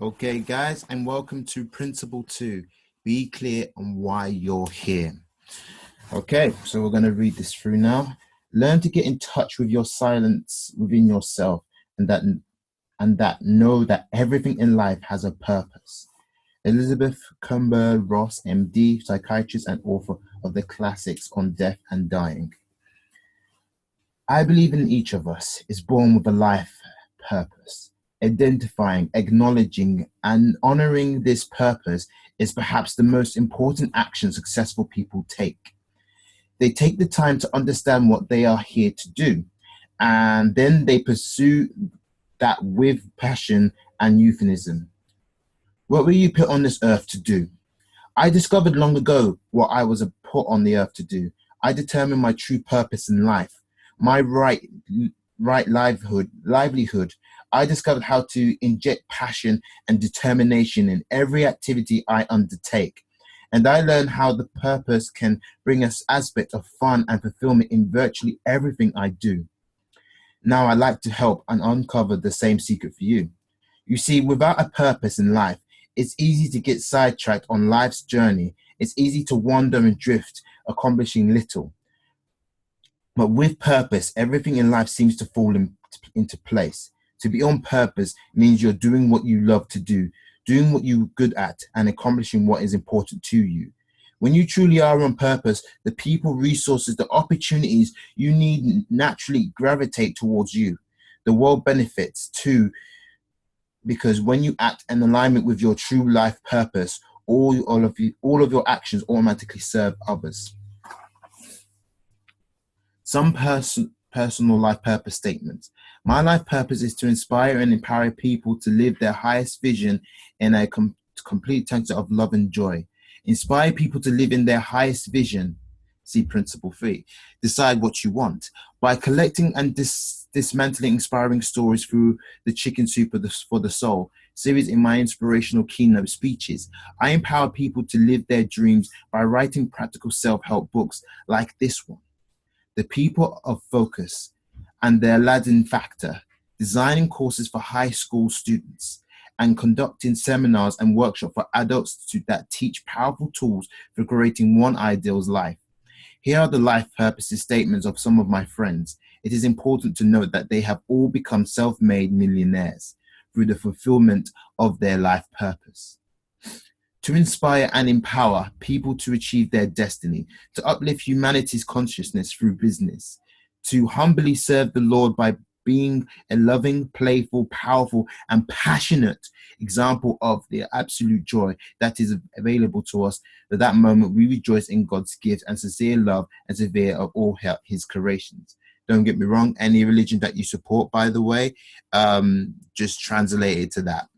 Okay, guys, and welcome to Principle 2. Be clear on why you're here. Okay, so we're going to read this through now. Learn to get in touch with your silence within yourself and that know that everything in life has a purpose. Elizabeth Kubler-Ross, MD, psychiatrist and author of the classics on death and dying. I believe in each of us is born with a life purpose. Identifying, acknowledging, and honoring this purpose is perhaps the most important action successful people take. They take the time to understand what they are here to do, and then they pursue that with passion and euphemism. What were you put on this earth to do? I discovered long ago what I was put on the earth to do. I determined my true purpose in life, my right livelihood. I discovered how to inject passion and determination in every activity I undertake. And I learned how the purpose can bring us aspect of fun and fulfillment in virtually everything I do. Now I like to help and uncover the same secret for you. You see, without a purpose in life, it's easy to get sidetracked on life's journey. It's easy to wander and drift, accomplishing little. But with purpose, everything in life seems to fall into place. To be on purpose means you're doing what you love to do, doing what you're good at, and accomplishing what is important to you. When you truly are on purpose, the people, resources, the opportunities you need naturally gravitate towards you. The world benefits too, because when you act in alignment with your true life purpose, all of your actions automatically serve others. Some personal life purpose statements. My life purpose is to inspire and empower people to live their highest vision in a complete tension of love and joy. Inspire people to live in their highest vision. See Principle 3. Decide what you want. By collecting and dismantling inspiring stories through the Chicken Soup for the Soul series in my inspirational keynote speeches, I empower people to live their dreams by writing practical self-help books like this one, The People of Focus and the Aladdin Factor, designing courses for high school students, and conducting seminars and workshops for adults that teach powerful tools for creating one ideal life. Here are the life purposes statements of some of my friends. It is important to note that they have all become self-made millionaires through the fulfillment of their life purpose. To inspire and empower people to achieve their destiny, to uplift humanity's consciousness through business, to humbly serve the Lord by being a loving, playful, powerful, and passionate example of the absolute joy that is available to us. At that moment, we rejoice in God's gift and sincere love and survey of all his creations. Don't get me wrong, any religion that you support, by the way, just translate it to that.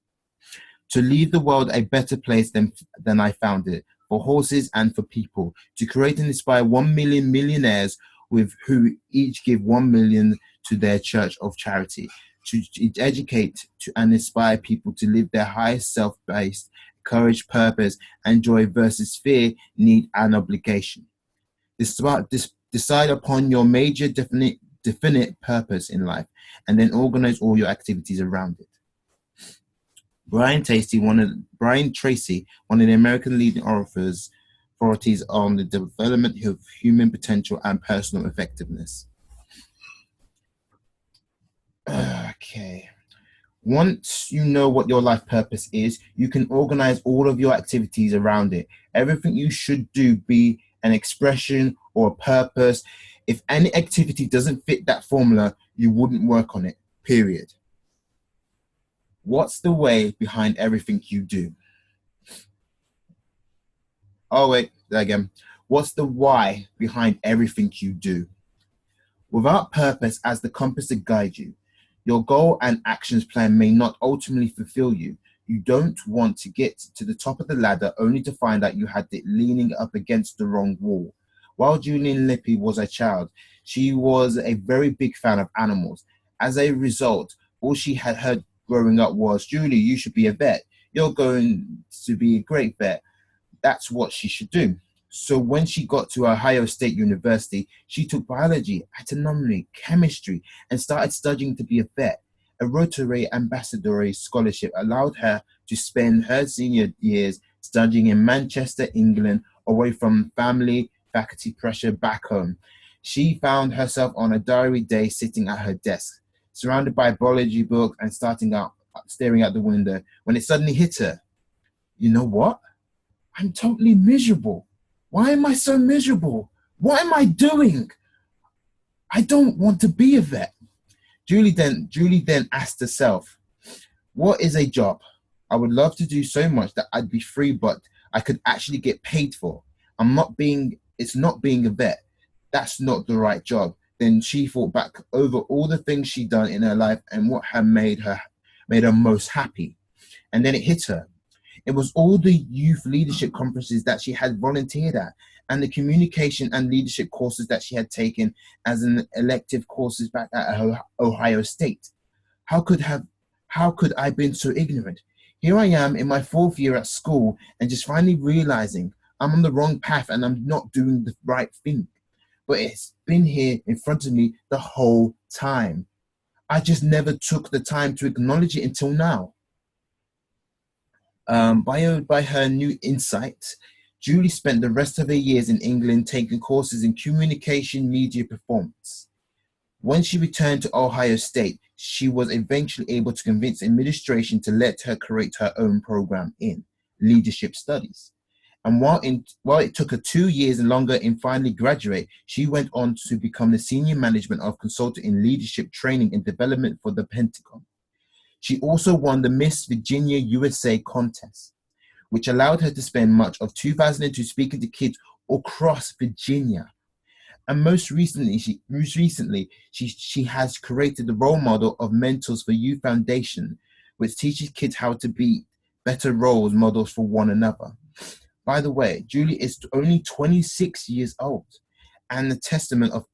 To leave the world a better place than I found it, for horses and for people, to create and inspire 1 million millionaires with who each give 1 million to their church of charity, to educate and inspire people to live their highest self-based courage, purpose, and joy versus fear, need, and obligation. Decide upon your major definite purpose in life, and then organize all your activities around it. Brian Tracy, one of the American leading authorities on the development of human potential and personal effectiveness. Okay. Once you know what your life purpose is, you can organize all of your activities around it. Everything you should do be an expression or a purpose. If any activity doesn't fit that formula, you wouldn't work on it, period. What's the way behind everything you do? Oh, wait, there again. What's the why behind everything you do? Without purpose as the compass to guide you, your goal and actions plan may not ultimately fulfill you. You don't want to get to the top of the ladder only to find out you had it leaning up against the wrong wall. While Julian Lippy was a child, she was a very big fan of animals. As a result, all she had heard growing up was, Julie, you should be a vet. You're going to be a great vet. That's what she should do. So when she got to Ohio State University, she took biology, anatomy, chemistry, and started studying to be a vet. A Rotary Ambassador scholarship allowed her to spend her senior years studying in Manchester, England, away from family, faculty pressure back home. She found herself on a diary day sitting at her desk, surrounded by biology books and staring out the window, when it suddenly hit her. You know what? I'm totally miserable. Why am I so miserable? What am I doing? I don't want to be a vet. Julie then asked herself, what is a job? I would love to do so much that I'd be free, but I could actually get paid for. It's not being a vet. That's not the right job. Then she thought back over all the things she'd done in her life and what had made her most happy. And then it hit her. It was all the youth leadership conferences that she had volunteered at, and the communication and leadership courses that she had taken as an elective courses back at Ohio State. How could I been so ignorant? Here I am in my 4th year at school and just finally realizing I'm on the wrong path and I'm not doing the right thing. But it's been here in front of me the whole time. I just never took the time to acknowledge it until now. By her new insight, Julie spent the rest of her years in England taking courses in communication media performance. When she returned to Ohio State, she was eventually able to convince administration to let her create her own program in leadership studies. And while it took her 2 years and longer in finally graduate, she went on to become the senior management of consultant in leadership training and development for the Pentagon. She also won the Miss Virginia USA contest, which allowed her to spend much of 2002 speaking to kids across Virginia. And most recently, she has created the role model of Mentors for Youth Foundation, which teaches kids how to be better role models for one another. By the way, Julie is only 26 years old, and the testament of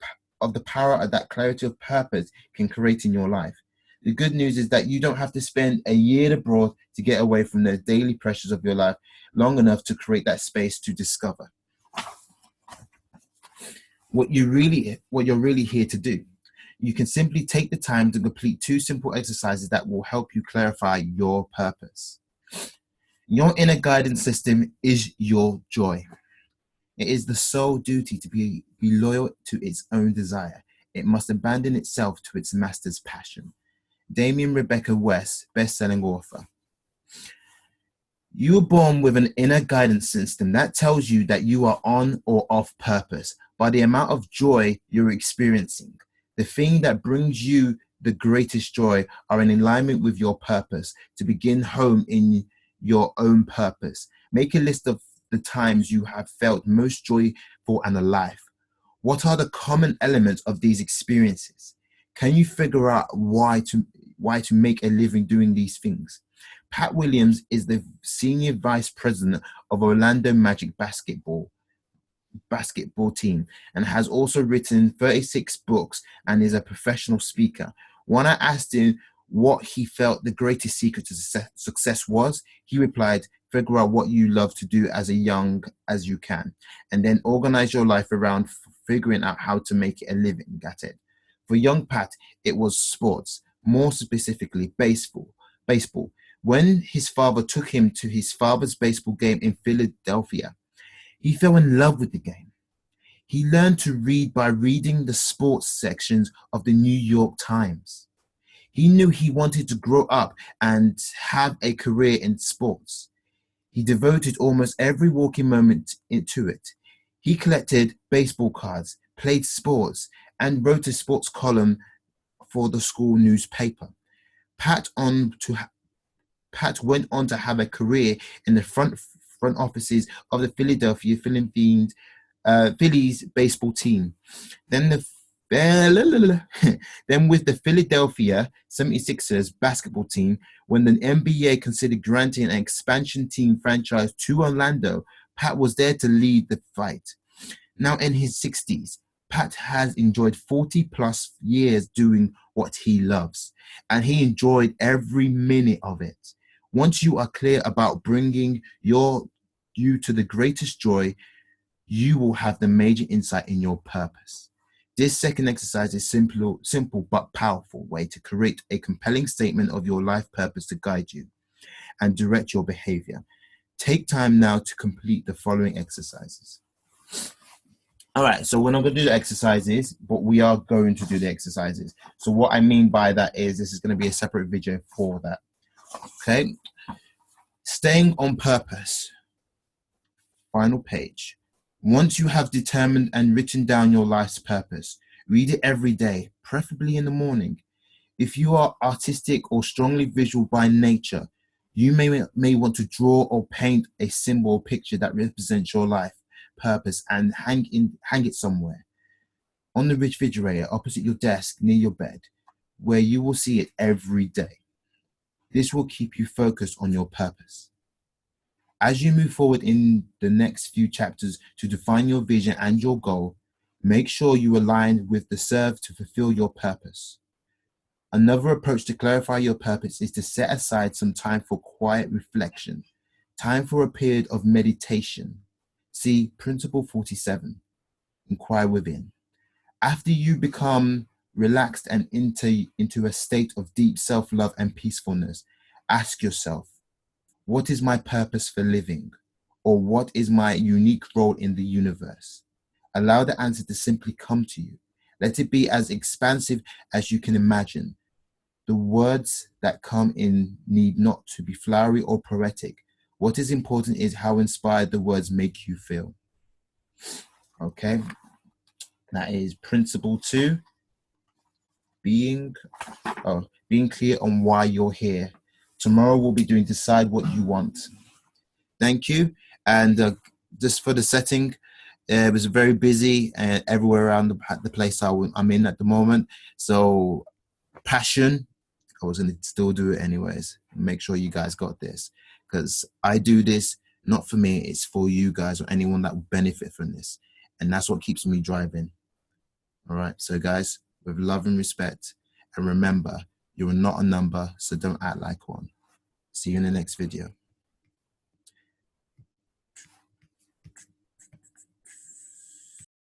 the power of that clarity of purpose can create in your life. The good news is that you don't have to spend a year abroad to get away from the daily pressures of your life long enough to create that space to discover what you're really here to do. You can simply take the time to complete 2 simple exercises that will help you clarify your purpose. Your inner guidance system is your joy. It is the sole duty to be loyal to its own desire. It must abandon itself to its master's passion. Damian Rebecca West, best-selling author. You are born with an inner guidance system that tells you that you are on or off purpose by the amount of joy you're experiencing. The thing that brings you the greatest joy are in alignment with your purpose. To begin home in your own purpose, make a list of the times you have felt most joyful and alive. What are the common elements of these experiences? Can you figure out why to make a living doing these things? Pat Williams is the senior vice president of Orlando Magic basketball team and has also written 36 books and is a professional speaker. When I asked him what he felt the greatest secret to success was, he replied, figure out what you love to do as young as you can, and then organize your life around figuring out how to make it a living at it. For young Pat, it was sports, more specifically baseball. When his father took him to his father's baseball game in Philadelphia, he fell in love with the game. He learned to read by reading the sports sections of the New York Times. He knew he wanted to grow up and have a career in sports. He devoted almost every waking moment to it. He collected baseball cards, played sports, and wrote a sports column for the school newspaper. Pat went on to have a career in the front offices of the Philadelphia Phillies baseball team. Then with the Philadelphia 76ers basketball team, when the NBA considered granting an expansion team franchise to Orlando, Pat was there to lead the fight. Now in his 60s, Pat has enjoyed 40 plus years doing what he loves, and he enjoyed every minute of it. Once you are clear about bringing you to the greatest joy, you will have the major insight in your purpose. This second exercise is simple but powerful way to create a compelling statement of your life purpose to guide you and direct your behavior. Take time now to complete the following exercises. All right, so we're not going to do the exercises, but we are going to do the exercises. So what I mean by that is this is going to be a separate video for that. Okay. Staying on purpose. Final page. Once you have determined and written down your life's purpose, read it every day, preferably in the morning. If you are artistic or strongly visual by nature, you may want to draw or paint a symbol or picture that represents your life purpose and hang it somewhere on the refrigerator opposite your desk near your bed, where you will see it every day. This will keep you focused on your purpose. As you move forward in the next few chapters to define your vision and your goal, make sure you align with the serve to fulfill your purpose. Another approach to clarify your purpose is to set aside some time for quiet reflection, time for a period of meditation. See Principle 47, inquire within. After you become relaxed and into a state of deep self-love and peacefulness, ask yourself, what is my purpose for living? Or what is my unique role in the universe? Allow the answer to simply come to you. Let it be as expansive as you can imagine. The words that come in need not to be flowery or poetic. What is important is how inspired the words make you feel. Okay, that is Principle 2. Being clear on why you're here. Tomorrow we'll be doing Decide What You Want. Thank you. And just for the setting, it was very busy and everywhere around the place I'm in at the moment. So passion, I was going to still do it anyways. Make sure you guys got this, because I do this not for me, it's for you guys or anyone that will benefit from this. And that's what keeps me driving. All right. So guys, with love and respect, and remember, you're not a number, so don't act like one. See you in the next video.